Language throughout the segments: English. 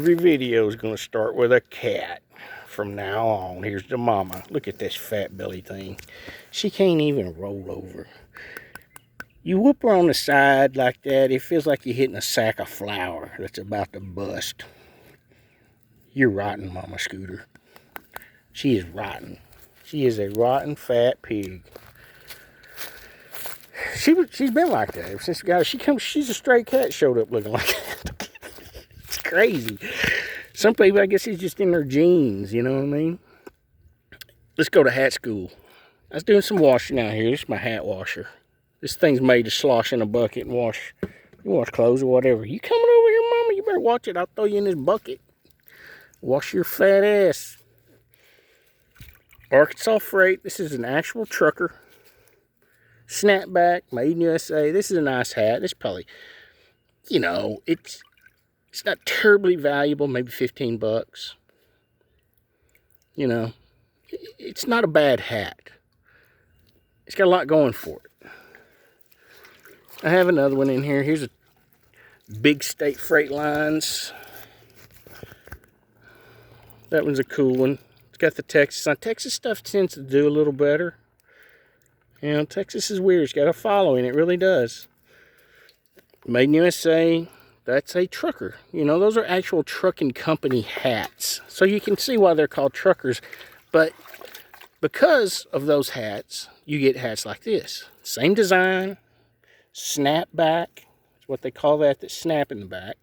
Every video is going to start with a cat from now on. Here's the mama. Look at this fat belly thing. She can't even roll over. You whoop her on the side like that, it feels like you're hitting a sack of flour that's about to bust. You're rotten, Mama Scooter. She is rotten. She is a rotten fat pig. She's been like that ever since she's a stray cat, showed up looking like that. It's crazy. Some people, I guess, it's just in their genes, you know what I mean? Let's go to hat school. I was doing some washing out here. This is my hat washer. This thing's made to slosh in a bucket and wash clothes or whatever. You coming over here, Mama? You better watch it. I'll throw you in this bucket. Wash your fat ass. Arkansas Freight. This is an actual trucker. Snapback, made in USA. This is a nice hat. This probably, you know, it's not terribly valuable, maybe 15 bucks. You know, it's not a bad hat. It's got a lot going for it. I have another one in here. Here's a Big State Freight Lines. That one's a cool one. It's got the Texas on. Texas stuff tends to do a little better. You know, Texas is weird. It's got a following. It really does. Made in USA. That's a trucker. You know, those are actual trucking company hats. So you can see why they're called truckers. But because of those hats, you get hats like this. Same design. Snapback. That's what they call that. That snap in the back.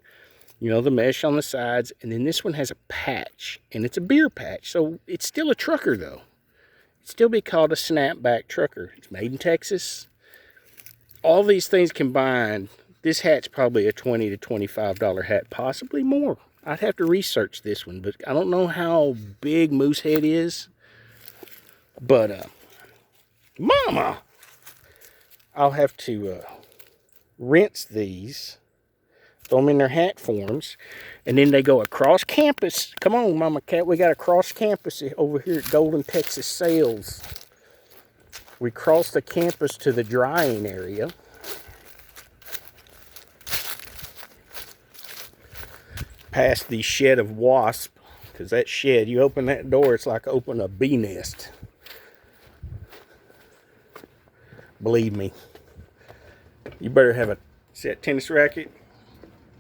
You know, the mesh on the sides. And then this one has a patch. And it's a beer patch. So it's still a trucker, though. It'd still be called a snapback trucker. It's made in Texas. All these things combined, this hat's probably a $20 to $25 hat, possibly more. I'd have to research this one, but I don't know how big Moosehead is. But, Mama! I'll have to rinse these, throw them in their hat forms, and then they go across campus. Come on, Mama Cat, we got a cross campus over here at Golden, Texas Sales. We cross the campus to the drying area. Past the shed of wasp, because that shed, you open that door, it's like opening a bee nest. Believe me. You better have see that tennis racket?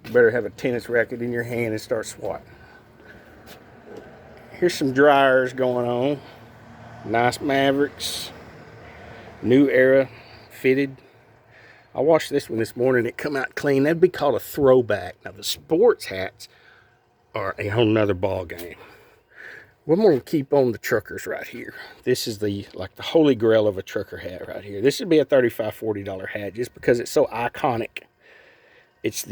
You better have a tennis racket in your hand and start swatting. Here's some dryers going on. Nice Mavericks. New Era fitted. I washed this one this morning. It come out clean. That'd be called a throwback. Now the sports hats are a whole nother ball game. We're going to keep on the truckers right here. This is like the holy grail of a trucker hat right here. This would be a $35, $40 hat just because it's so iconic. It's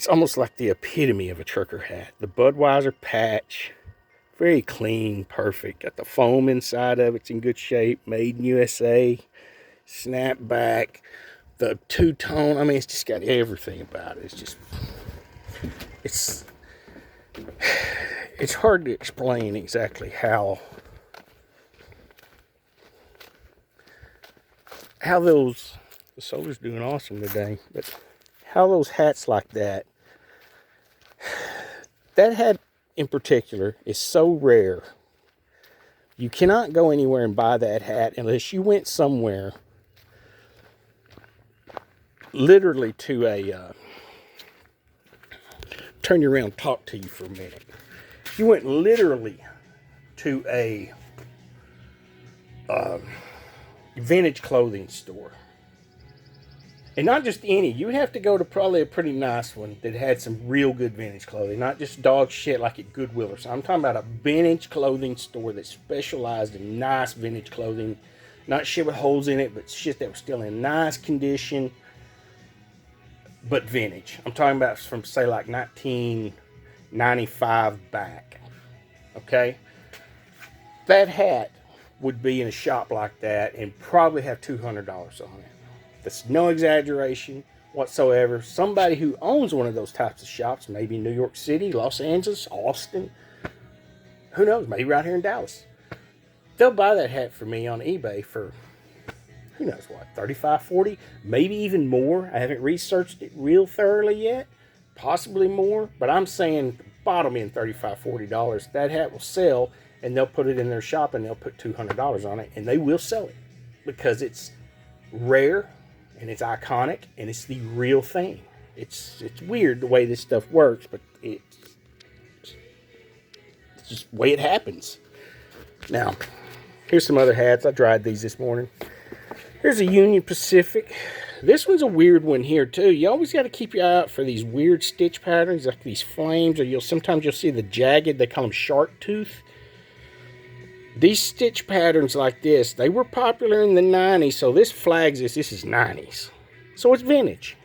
almost like the epitome of a trucker hat. The Budweiser patch, very clean, perfect. Got the foam inside of it. It's in good shape. Made in USA. Snapback. The two-tone. I mean, it's just got everything about it. It's just... It's hard to explain exactly how those... The solar's doing awesome today, but how those hats like that hat in particular is so rare. You cannot go anywhere and buy that hat unless you went somewhere literally to a turn you around and talk to you for a minute. You went literally to a vintage clothing store. And not just any. You would have to go to probably a pretty nice one that had some real good vintage clothing. Not just dog shit like at Goodwill or something. I'm talking about a vintage clothing store that specialized in nice vintage clothing. Not shit with holes in it, but shit that was still in nice condition. But vintage. I'm talking about from, say, like 1995 back. Okay? That hat would be in a shop like that and probably have $200 on it. That's no exaggeration whatsoever. Somebody who owns one of those types of shops, maybe in New York City, Los Angeles, Austin, who knows, maybe right here in Dallas. They'll buy that hat for me on eBay for, who knows what, $35, $40, maybe even more. I haven't researched it real thoroughly yet. possibly more, but I'm saying bottom end $35, $40. That hat will sell, and they'll put it in their shop and they'll put $200 on it, and they will sell it because it's rare and it's iconic and it's the real thing. It's weird the way this stuff works, but it's just the way it happens. Now, here's some other hats. I dried these this morning. Here's a Union Pacific. This one's a weird one here too. You always got to keep your eye out for these weird stitch patterns, like these flames, or sometimes you'll see the jagged, they call them shark tooth. These stitch patterns like this, they were popular in the 90s, so this flags this is 90s. So it's vintage.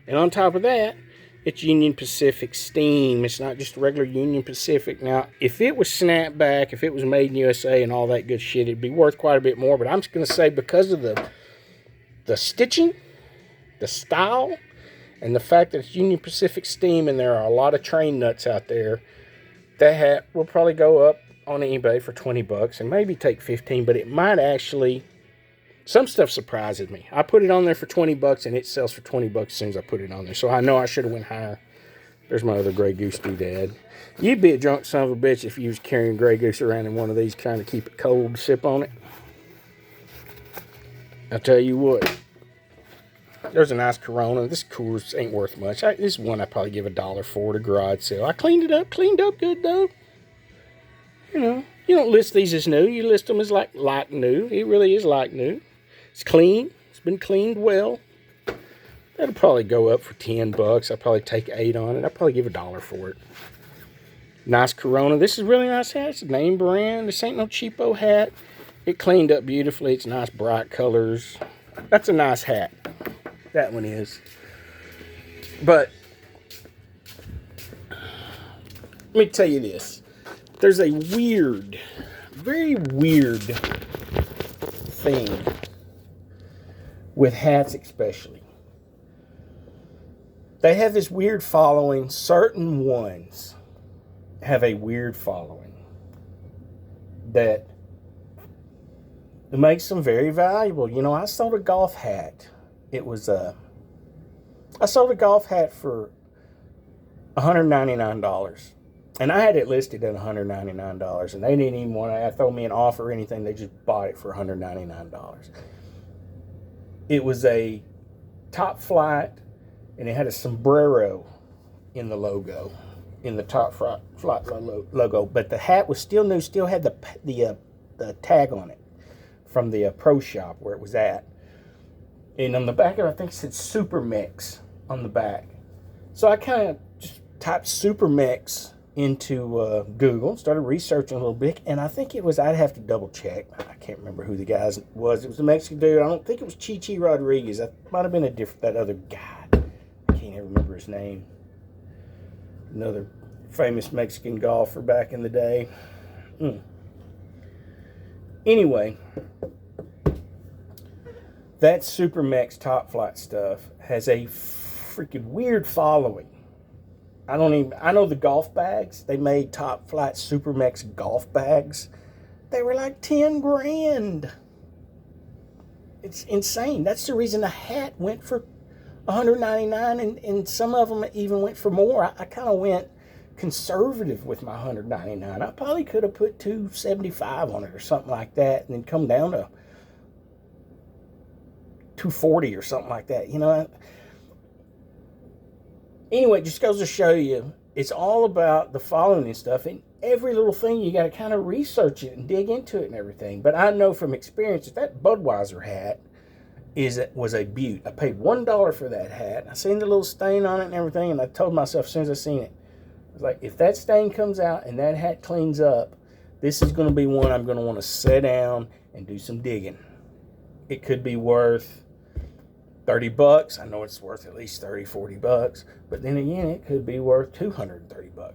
And on top of that, it's Union Pacific Steam. It's not just regular Union Pacific. Now, if it was snapback, if it was made in USA and all that good shit, it'd be worth quite a bit more. But I'm just going to say because of the stitching, the style, and the fact that it's Union Pacific Steam and there are a lot of train nuts out there, that hat will probably go up on eBay for $20 and maybe take 15, but it might actually, some stuff surprises me. I put it on there for $20 and it sells for $20 as soon as I put it on there. So I know I should have went higher. There's my other Grey Goose doodad. You'd be a drunk son of a bitch if you was carrying Grey Goose around in one of these trying to keep it cold, sip on it. I'll tell you what. There's a nice Corona. This Coors ain't worth much. This one I probably give $1 for at a garage sale. I cleaned up good though. You know, you don't list these as new. You list them as like new. It really is like new. It's clean. It's been cleaned well. That'll probably go up for $10. I'll probably take 8 on it. I'll probably give $1 for it. Nice Corona. This is a really nice hat. It's a name brand. This ain't no cheapo hat. It cleaned up beautifully. It's nice bright colors. That's a nice hat. That one is. But let me tell you this. There's a weird, very weird thing with hats especially. They have this weird following. Certain ones have a weird following that makes them very valuable. You know, I sold a golf hat. I sold a golf hat for $199. And I had it listed at $199, and they didn't even want to throw me an offer or anything. They just bought it for $199. It was a Top Flight, and it had a sombrero in the logo, in the Top Flight logo. But the hat was still new, still had the tag on it from the pro shop where it was at. And on the back of it, I think it said Super Mix on the back. So I kind of just typed Super Mix into Google, started researching a little bit, and I think it was, I'd have to double check. I can't remember who the guy was. It was a Mexican dude. I don't think it was Chichi Rodriguez. That might have been that other guy. I can't even remember his name. Another famous Mexican golfer back in the day. Anyway, that Super Mex Top Flight stuff has a freaking weird following. I know the golf bags. They made Top Flight Super Mex golf bags. They were like 10 grand. It's insane. That's the reason a hat went for $199, and some of them even went for more. I kind of went conservative with my $199. I probably could have put $275 on it or something like that, and then come down to $240 or something like that. You know. Anyway, it just goes to show you, it's all about the following and stuff. And every little thing, you got to kind of research it and dig into it and everything. But I know from experience that Budweiser hat was a beaut. I paid $1 for that hat. I seen the little stain on it and everything, and I told myself as soon as I seen it, I was like, if that stain comes out and that hat cleans up, this is going to be one I'm going to want to sit down and do some digging. It could be worth $30. I know it's worth at least $30-$40, but then again, it could be worth $230.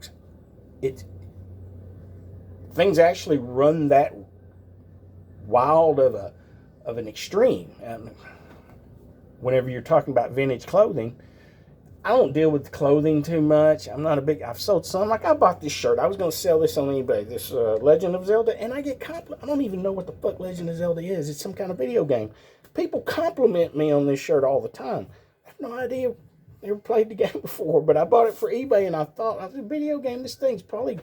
Things actually run that wild of an extreme. Whenever you're talking about vintage clothing, I don't deal with clothing too much. I've sold some. Like I bought this shirt. I was going to sell this on eBay, this Legend of Zelda, and I get I don't even know what the fuck Legend of Zelda is. It's some kind of video game. People compliment me on this shirt all the time. I have no idea. never played the game before, but I bought it for eBay, and I thought, I was a video game. This thing's probably,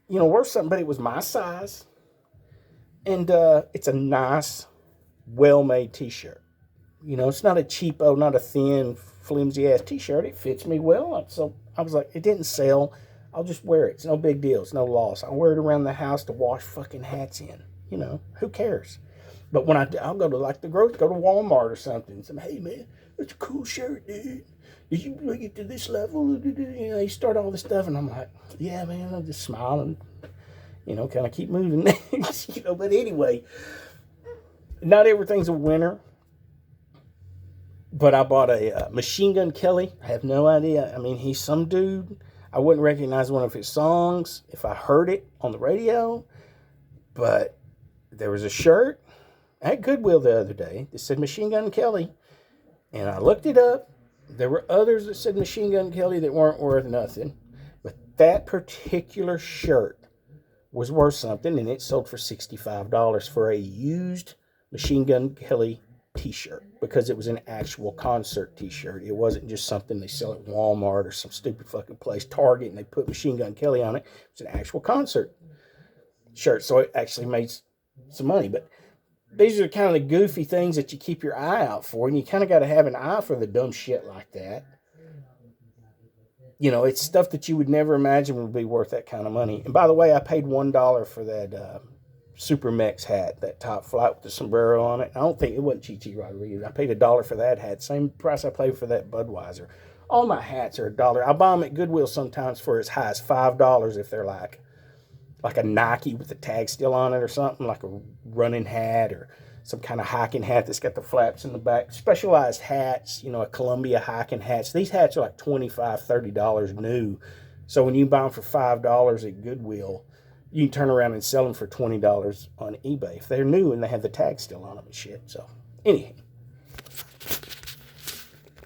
worth something, but it was my size. And it's a nice, well-made t-shirt. It's not a cheapo, not a thin, flimsy-ass t-shirt. It fits me well. So I was like, it didn't sell. I'll just wear it. It's no big deal. It's no loss. I wear it around the house to wash fucking hats in. Who cares? But when I'll go to like the grocery, go to Walmart or something and say, hey man, that's a cool shirt, dude. Did you bring it to this level? You start all this stuff, and I'm like, yeah, man. I'm just smiling, kind of keep moving. But anyway, not everything's a winner. But I bought a Machine Gun Kelly. I have no idea. I mean, he's some dude. I wouldn't recognize one of his songs if I heard it on the radio. But there was a shirt at Goodwill the other day that said Machine Gun Kelly. And I looked it up. There were others that said Machine Gun Kelly that weren't worth nothing. But that particular shirt was worth something. And it sold for $65 for a used Machine Gun Kelly t-shirt, because it was an actual concert t-shirt. It wasn't just something they sell at Walmart or some stupid fucking place, Target, and they put Machine Gun Kelly on it. It's an actual concert shirt, so it actually made some money. But these are kind of the goofy things that you keep your eye out for, and you kind of got to have an eye for the dumb shit like that. It's stuff that you would never imagine would be worth that kind of money. And by the way, I paid $1 for that Super Mex hat, that top flight with the sombrero on it. I don't think it wasn't Chi Rodriguez. I paid $1 for that hat. Same price I paid for that Budweiser. All my hats are $1. I buy them at Goodwill sometimes for as high as $5 if they're like a Nike with the tag still on it or something, like a running hat or some kind of hiking hat that's got the flaps in the back. Specialized hats, a Columbia hiking hats. These hats are like $25, $30 new. So when you buy them for $5 at Goodwill, you can turn around and sell them for $20 on eBay if they're new and they have the tag still on them and shit. So, anyhow.